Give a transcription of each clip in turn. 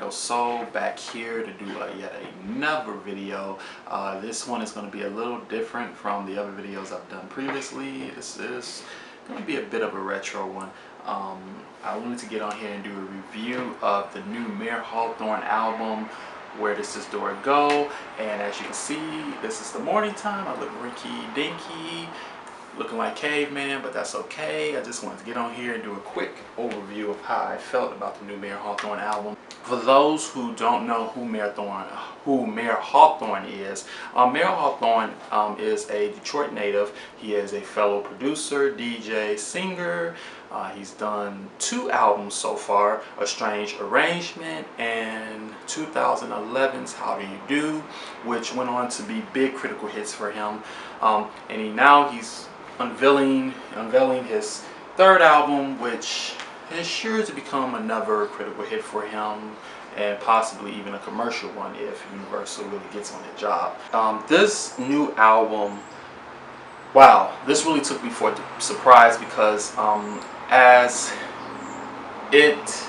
Neo Soul back here to do yet another video. This one is going to be a little different from the other videos I've done previously. This is going to be a bit of a retro one. I wanted to get on here and do a review of the new Mayer Hawthorne album, Where Does This Door Go? And as you can see, this is the morning time. I look rinky dinky, looking like caveman, but that's okay. I just wanted to get on here and do a quick overview of how I felt about the new Mayer Hawthorne album. For those who don't know who Mayer Hawthorne is, Mayer Hawthorne is a Detroit native. He is a fellow producer, DJ, singer. He's done 2 albums so far, A Strange Arrangement and 2011's How Do You Do, which went on to be big critical hits for him. And he's unveiling his 3rd album, which is sure to become another critical hit for him, and possibly even a commercial one if Universal really gets on their job. This new album, wow, this really took me for a surprise because as it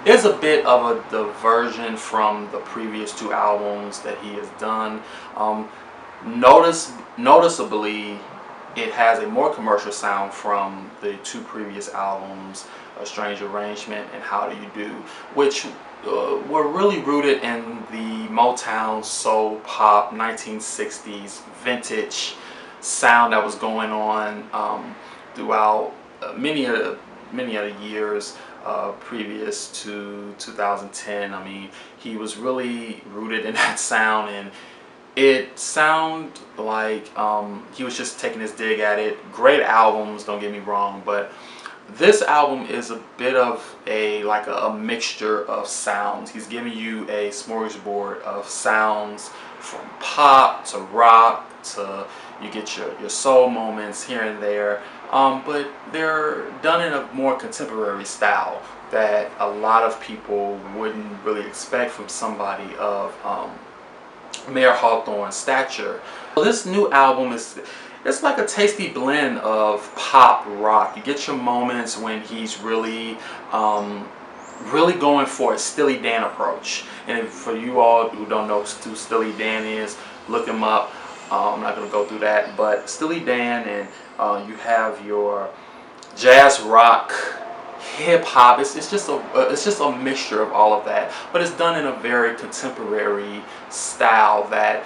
is a bit of a diversion from the previous 2 albums that he has done. Noticeably, it has a more commercial sound from the 2 previous albums, A Strange Arrangement and How Do You Do, which were really rooted in the Motown, soul, pop, 1960s vintage sound that was going on throughout many of the years previous to 2010. I mean, he was really rooted in that sound, and it sounded like he was just taking his dig at it. Great albums, don't get me wrong, but this album is a bit of a mixture of sounds. He's giving you a smorgasbord of sounds, from pop to rock to you get your soul moments here and there, but they're done in a more contemporary style that a lot of people wouldn't really expect from somebody of Mayer Hawthorne's stature. Well, this new album it's like a tasty blend of pop rock. You get your moments when he's really going for a Steely Dan approach. And for you all who don't know who Steely Dan is, look him up. I'm not going to go through that, but Steely Dan, and you have your jazz rock, hip hop. It's just a mixture of all of that, but it's done in a very contemporary style that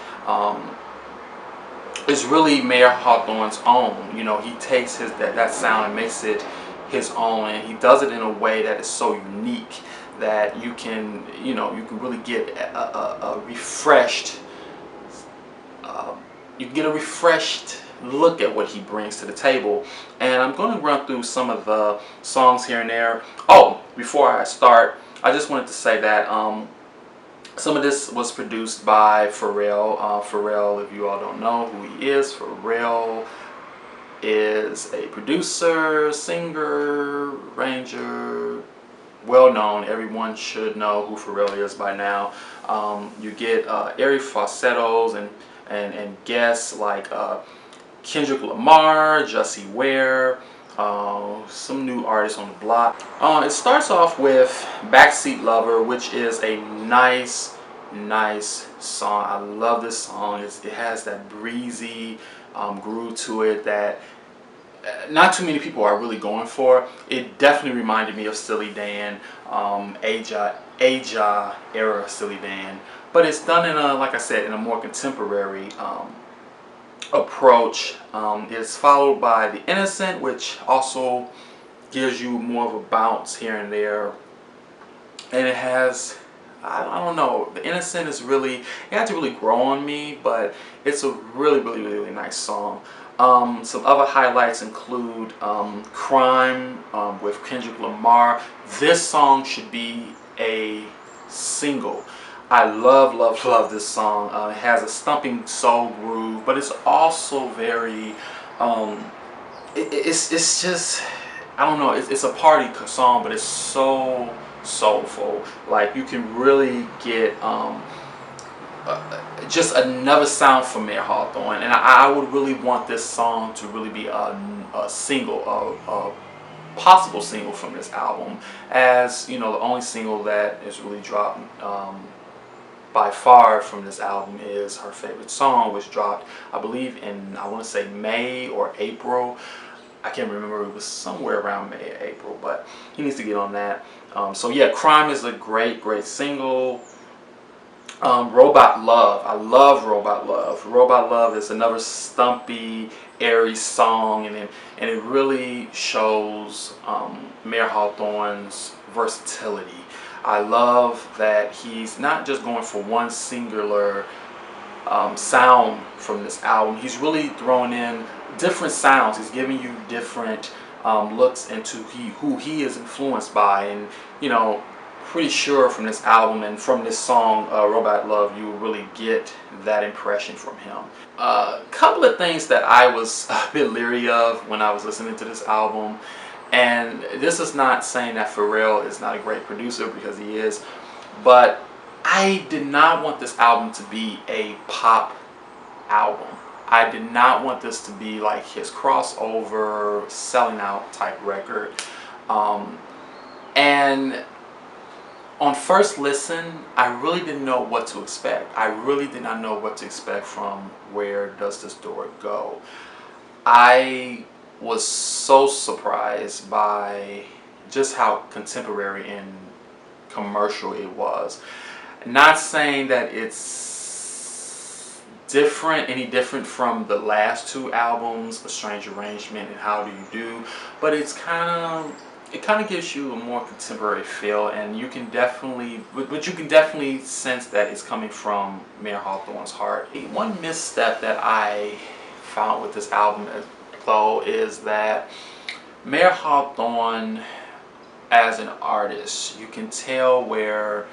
is really Mayer Hawthorne's own. You know, he takes that sound and makes it his own, and he does it in a way that is so unique that you can really get a refreshed look at what he brings to the table. And I'm going to run through some of the songs here and there. Oh, before I start, I just wanted to say that some of this was produced by Pharrell. Pharrell, if you all don't know who he is, Pharrell is a producer, singer, arranger, well known. Everyone should know who Pharrell is by now. You get airy falsettos and guests like Kendrick Lamar, Jussie Ware, some new artists on the block. It starts off with Backseat Lover, which is a nice song. I love this song. It has that breezy groove to it that not too many people are really going for. It definitely reminded me of Steely Dan, Aja era Steely Dan, but it's done in a, like I said, in a more contemporary approach. It's followed by The Innocent, which also gives you more of a bounce here and there, and it has, I don't know, The Innocent is really, it had to really grow on me, but it's a really nice song. Some other highlights include Crime with Kendrick Lamar. This song should be a single. I love this song. It has a stumping soul groove, but it's also very it's just, I don't know, it's a party song, but it's so soulful. Like, you can really get just another sound from Mayer Hawthorne, and I would really want this song to really be a single, possible single from this album, as you know, the only single that is really dropped by far from this album is Her Favorite Song, which dropped, I believe, in, I want to say May or April. I can't remember, it was somewhere around May or April, but he needs to get on that. So yeah, Crime is a great single. Robot Love, I love Robot Love. Robot Love is another stumpy, airy song, and it really shows Mayer Hawthorne's versatility. I love that he's not just going for one singular sound from this album. He's really throwing in different sounds. He's giving you different looks into who he is influenced by, and you know, pretty sure from this album and from this song, Robot Love, you will really get that impression from him. A couple of things that I was a bit leery of when I was listening to this album, and this is not saying that Pharrell is not a great producer, because he is, but I did not want this album to be a pop album. I did not want this to be like his crossover, selling out type record. And on first listen, I really didn't know what to expect. I really did not know what to expect from Where Does This Door Go. I was so surprised by just how contemporary and commercial it was. Not saying that it's any different from the last two albums, A Strange Arrangement and How Do You Do, but it kind of gives you a more contemporary feel, and you can definitely sense that it's coming from Mayer Hawthorne's heart. One misstep that I found with this album, though, is that Mayer Hawthorne, as an artist, you can tell where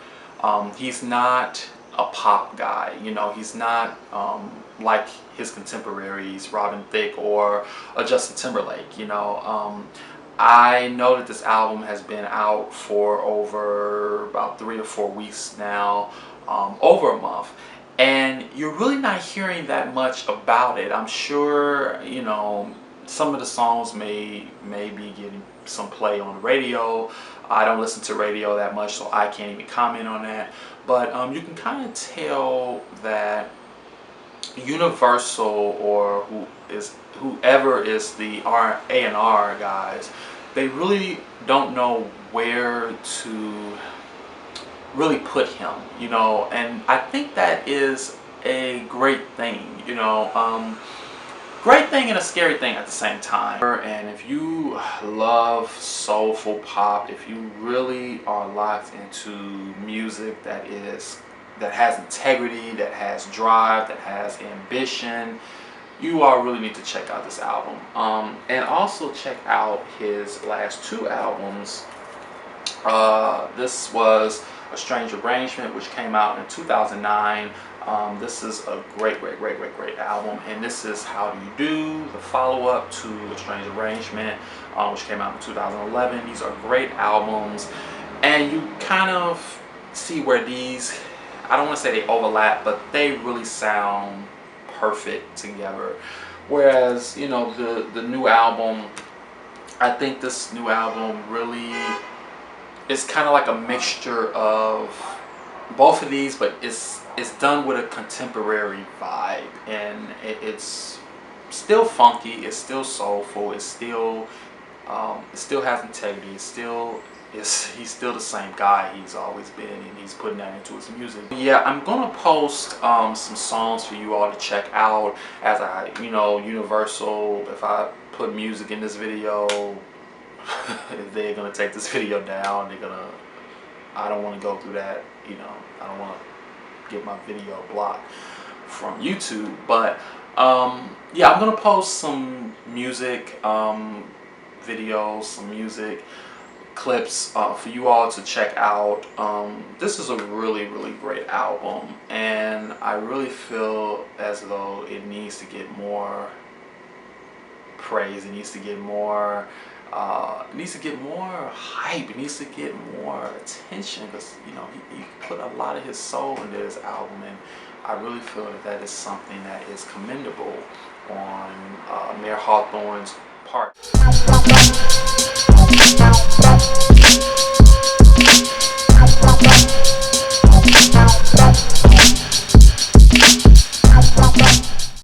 he's not a pop guy. You know, he's not like his contemporaries, Robin Thicke or Justin Timberlake. You know, I know that this album has been out for over about 3 or 4 weeks now, over a month, and you're really not hearing that much about it. I'm sure, you know, some of the songs may be getting some play on the radio. I don't listen to radio that much, so I can't even comment on that. But you can kind of tell that Universal, or whoever is the A&R guys, they really don't know where to really put him, you know, and I think that is a great thing, you know, great thing and a scary thing at the same time. And if you love soulful pop, if you really are locked into music that has integrity, that has drive, that has ambition, you all really need to check out this album. And also check out his last 2 albums. This was A Strange Arrangement, which came out in 2009. This is a great album, and this is How Do You Do, the follow-up to A Strange Arrangement, which came out in 2011. These are great albums, and you kind of see where these, I don't want to say they overlap, but they really sound perfect together. Whereas, you know, the new album, I think this new album really is kind of like a mixture of both of these, but it's done with a contemporary vibe, and it's still funky, it's still soulful, it still has integrity, he's still the same guy he's always been, and he's putting that into his music. Yeah, I'm gonna post some songs for you all to check out. As you know, Universal, if I put music in this video, they're gonna take this video down. I don't want to go through that, you know. I don't want to get my video blocked from YouTube, but yeah, I'm gonna post some music videos, some music clips for you all to check out. This is a really great album, and I really feel as though it needs to get more praise. It needs to get more hype. It needs to get more attention, because you know he put a lot of his soul into this album, and I really feel that is something that is commendable on Mayer Hawthorne's part.